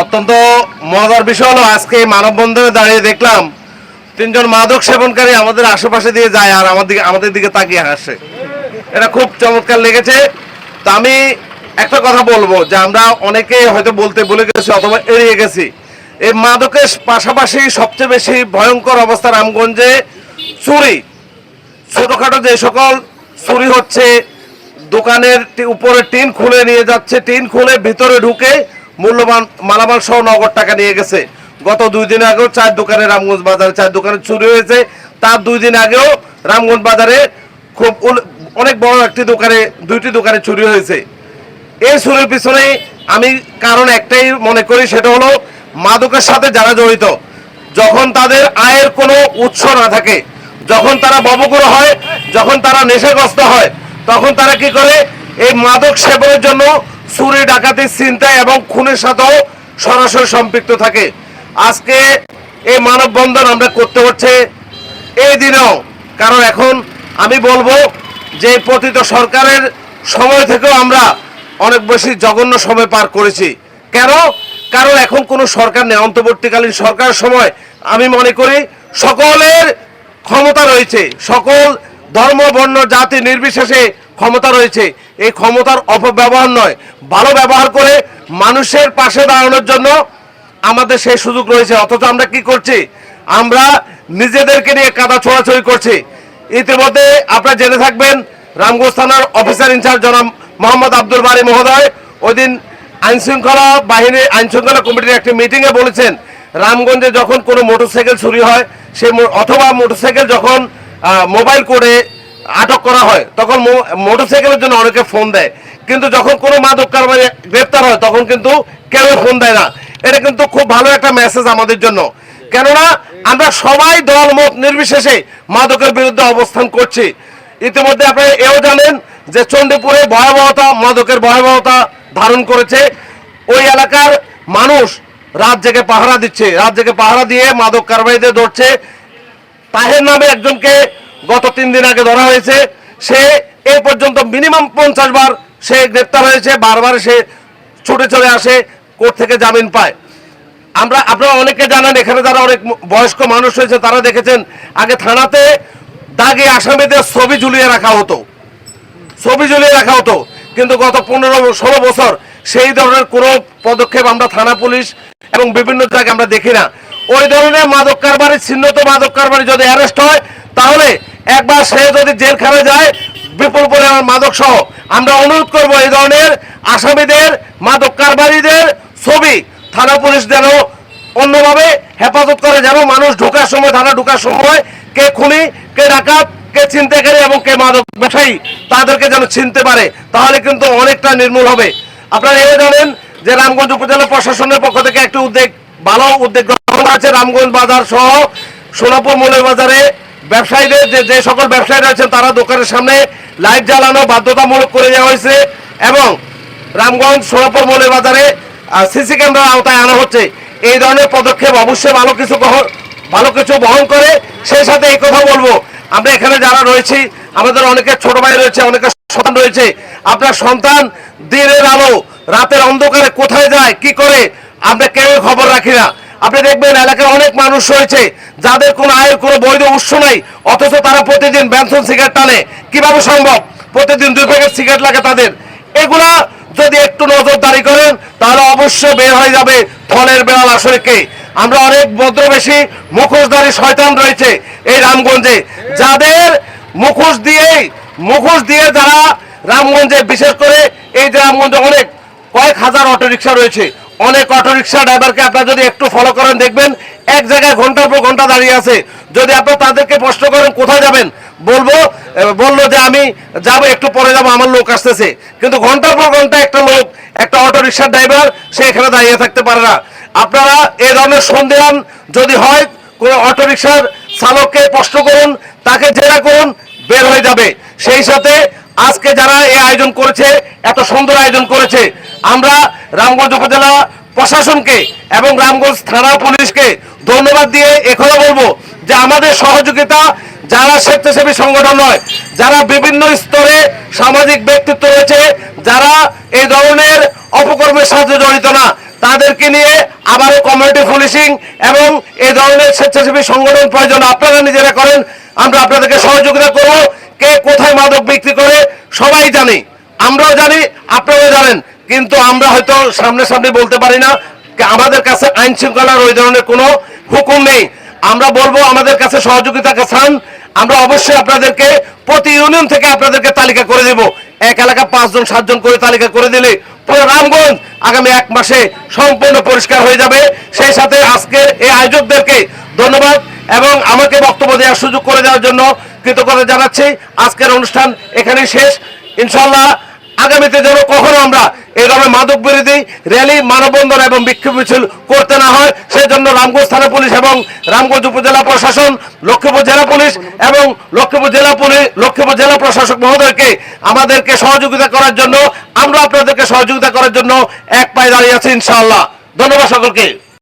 অত্যন্ত মজার বিষয় হলো আজকে মানববন্ধনে দাঁড়িয়ে দেখলাম তিনজন মাদক সেবনকারী আমাদের আশেপাশে দিয়ে যায় আর আমাদের দিকে তাকিয়ে হাসে। এটা খুব চমৎকার লেগেছে। তো আমি একটা কথা বলবো যে আমরা অনেকে হয়তো বলতে ভুলে গেছি অথবা এড়িয়ে গেছি, এই মাদকের পাশাপাশি সবচেয়ে বেশি ভয়ঙ্কর অবস্থা রামগঞ্জে চুরি। ছোটখাটো যে সকল চুরি হচ্ছে, দোকানের উপরে টিন খুলে নিয়ে যাচ্ছে, টিন খুলে ভিতরে ঢুকে মূল্যবান মালামাল সহ নগদ টাকা নিয়ে গেছে। গত 2 দিন আগেও 4 দোকানে রামগঞ্জ বাজারে 4 দোকানে চুরি হয়েছে। তার 2 দিন আগেও রামগঞ্জ বাজারে খুব অনেক বড় একটি দোকানে 2টি দোকানে চুরি হয়েছে। এই চুরির পিছনে আমি কারণ একটাই মনে করি, সেটা হলো মাদকের সাথে যারা জড়িত, যখন তাদের আয়ের কোনো উৎস না থাকে, যখন তারা ববগুড়ো হয়, যখন তারা নেশাগ্রস্ত হয়, তখন তারা কি করে এই মাদক সেবনের জন্য চুরি, ডাকাতি, ছিনতাই এবং খুনের সাথেও সরাসরি সম্পৃক্ত থাকে। আজকে এই মানববন্ধন আমরা করতে হচ্ছে এই দিনেও, কারণ এখন আমি বলবো যে পতিত সরকারের সময় থেকেও আমরা অনেক বেশি জঘন্য সময় পার করেছি। কেন? কারণ এখন কোনো সরকার নেই। অন্তর্বর্তীকালীন সরকারের সময় আমি মনে করি সকলের ক্ষমতা রয়েছে, সকল ধর্ম, বর্ণ, জাতি নির্বিশেষে ক্ষমতা রয়েছে। এই ক্ষমতার অপব্যবহার নয়, ভালো ব্যবহার করে মানুষের পাশে দাঁড়ানোর জন্য আমাদের সেই সুযোগ রয়েছে। অথচ আমরা কি করছি? আমরা নিজেদেরকে নিয়ে কাদা ছোড়াছড়ি করছি। ইতিমধ্যে আপনারা জেনে থাকবেন, রামগঞ্জ থানার অফিসার ইনচার্জ জনাব মোহাম্মদ আব্দুল বারী মহোদয় ওই দিন আইনশৃঙ্খলা বাহিনী, আইনশৃঙ্খলা কমিটির একটি মিটিংয়ে বলেছেন, রামগঞ্জে যখন কোনো মোটরসাইকেল চুরি হয় অথবা মোটরসাইকেল যখন মোবাইল করে আটক করা হয়, তখন মোটরসাইকেলের জন্য অনেকে ফোন দেয়, কিন্তু যখন কোনো মাদক কারবারি গ্রেপ্তার হয় তখন কিন্তু কেউ ফোন দেয় না। এটা কিন্তু খুব ভালো একটা মেসেজ আমাদের জন্য, কেননা আমরা সবাই দল মত নির্বিশেষে মাদকের বিরুদ্ধে অবস্থান করছি। ইতিমধ্যে আপনারা এও জানেন যে চণ্ডীপুরে ভয়াবহতা, মাদকের ভয়াবহতা ধারণ করেছে। ওই এলাকার মানুষ রাত জেগে পাহারা দিচ্ছে, রাত জেগে পাহারা দিয়ে মাদক কারবারিদের ধরছে। তাহের নামে একজনকে গত 3 দিন আগে ধরা হয়েছে। সে এ পর্যন্ত মিনিমাম 50 বার সে গ্রেপ্তার হয়েছে, বারবার সে ছুটে চলে আসে, কোর্ট থেকে জামিন পায়। আপনারা অনেকে জানেন, এখানে যারা অনেক বয়স্ক মানুষ হয়েছে তারা দেখেছেন, আগে থানাতে দাগে আসামিদের ছবি ঝুলিয়ে রাখা হতো, কিন্তু গত 15-16 বছর সেই ধরনের কোনো পদক্ষেপ আমরা থানা, পুলিশ এবং বিভিন্ন জায়গায় আমরা দেখি না। ওই ধরনের মাদক কারবারি, চিহ্নিত মাদক কারবারি যদি অ্যারেস্ট হয়, তাহলে একবার সে যদি জেলখানায় যায় বিপুল পরিমাণ মাদক সহ, আমরা অনুরোধ করব এই ধরনের আসামিদের, মাদক কারবারিদের ছবি থানা, পুলিশ যেন অন্যভাবে হেফাজত করে, যেন মানুষ ঢোকার সময়, থানা ঢোকার সময় কে খুনি, কে ডাকাত, কে ছিনতাইকারী এবং কে মাদক ব্যবসায়ী তাদেরকে যেন চিনতে পারে, তাহলে কিন্তু অনেকটা নির্মূল হবে। আপনারা এও জানেন যে রামগঞ্জ উপজেলা প্রশাসনের পক্ষ থেকে একটি ভালো উদ্যোগ গ্রহণ আছে। রামগঞ্জ বাজার সহ সোনাপুর মৌলের বাজারে ব্যবসায়ীদের যে সকল ব্যবসায়ী রয়েছেন তারা দোকানের সামনে লাইট জ্বালানো বাধ্যতামূলক করে দেওয়া হয়েছে এবং রামগঞ্জ সোনাপুর মৌলের বাজারে সিসি ক্যামেরার আওতায় আনা হচ্ছে। এই ধরনের পদক্ষেপ অবশ্যই ভালো কিছু বহন করে। সেই সাথে এই কথা বলবো, আমরা এখানে যারা রয়েছি আমাদের অনেকের ছোট ভাই রয়েছে, অনেকের সন্তান রয়েছে। আপনার সন্তান দিনের আলো রাতের অন্ধকারে কোথায় যায়, কি করে, আমরা কেউ খবর রাখি না। আপনি দেখবেন এলাকায় অনেক মানুষ রয়েছে যাদের কোনো আয়ের কোনো বৈধ উৎস নাই, অথচ তারা প্রতিদিন বেনসন সিগারেট টানে। কিভাবে সম্ভব? প্রতিদিন 2 প্যাকেট সিগারেট লাগে তাদের। এগুলা যদি একটু নজরদারি করেন তাহলে অবশ্যই বের হয়ে যাবে ফলের বেড়াল আসলে কে। আমরা অনেক ভদ্রবেশী মুখোশধারী শয়তান রয়েছে এই রামগঞ্জে, যাদের মুখোশ দিয়ে যারা রামগঞ্জে, বিশেষ করে এই যে রামগঞ্জে অনেক কয়েক হাজার অটোরিকশা রয়েছে, অনেক অটোরিকশা ড্রাইভারকে আপনারা যদি একটু ফলো করেন দেখবেন এক জায়গায় ঘন্টার পর ঘন্টা দাঁড়িয়ে আছে। যদি আপনারা তাদেরকে প্রশ্ন করেন কোথায় যাবেন, বললো যে আমি যাবো, একটু পরে যাবো, আমার লোক আসতেছে, কিন্তু ঘন্টার পর ঘন্টা একটা অটোরিকশার ড্রাইভার সে এখানে দাঁড়িয়ে থাকতে পারে না। আপনারা এই ধরনের সন্দেহান যদি হয় কোনো অটোরিকশার চালককে প্রশ্ন করুন, তাকে জেরা করুন, বের হয়ে যাবে। সেই সাথে আজকে যারা এই আয়োজন করেছে, এত সুন্দর আয়োজন করেছে, আমরা রামগঞ্জ উপজেলা প্রশাসনকে এবং রামগঞ্জ থানা, পুলিশকে ধন্যবাদ দিয়ে এখনো বলবো যে আমাদের সহযোগিতা যারা স্বেচ্ছাসেবী সংগঠন নয়, যারা বিভিন্ন স্তরে সামাজিক ব্যক্তিত্ব রয়েছে, যারা এই ধরনের অপকর্মের সাথে জড়িত না, তাদেরকে নিয়ে আবারও কমিউনিটি পুলিশিং এবং এই ধরনের স্বেচ্ছাসেবী সংগঠন প্রয়োজন আপনারা নিজেরা করেন, আমরা আপনাদেরকে সহযোগিতা করব। কে কোথায় মাদক বিক্রি করে সবাই জানি, আমরাও জানি, আপনারাও জানেন, কিন্তু আমরা হয়তো সামনে বলতে পারি না। আমাদের কাছে আইন শৃঙ্খলার ওই ধরনের কোনো হুকুম নেই। আমরা বলবো আমাদের কাছে সহযোগিতা চান, আমরা অবশ্যই আপনাদেরকে প্রতি ইউনিয়ন থেকে আপনাদেরকে তালিকা করে দেব। এক এলাকা 5 জন 7 জন করে তালিকা করে দিলে পুরো রামগঞ্জ আগামী 1 মাসে সম্পূর্ণ পরিষ্কার হয়ে যাবে। সেই সাথে আজকের এই আয়োজকদেরকে ধন্যবাদ এবং আমাকে বক্তব্য দেওয়ার সুযোগ করে দেওয়ার জন্য কৃতজ্ঞতা জানাচ্ছি। আজকের অনুষ্ঠান এখানেই শেষ। ইনশাআল্লাহ আগামীতে যেন কখনো আমরা এইভাবে মাদক বিরোধী র্যালি, মানববন্ধন এবং বিক্ষোভ মিছিল করতে না হয়, সেই জন্য রামগঞ্জ থানা পুলিশ এবং রামগঞ্জ উপজেলা প্রশাসন, লক্ষ্মীপুর জেলা পুলিশ এবং লক্ষ্মীপুর জেলা প্রশাসক মহোদয়কে আমাদেরকে সহযোগিতা করার জন্য, আমরা আপনাদেরকে সহযোগিতা করার জন্য এক পায়ে দাঁড়িয়ে আছি ইনশাআল্লাহ। ধন্যবাদ সকলকে।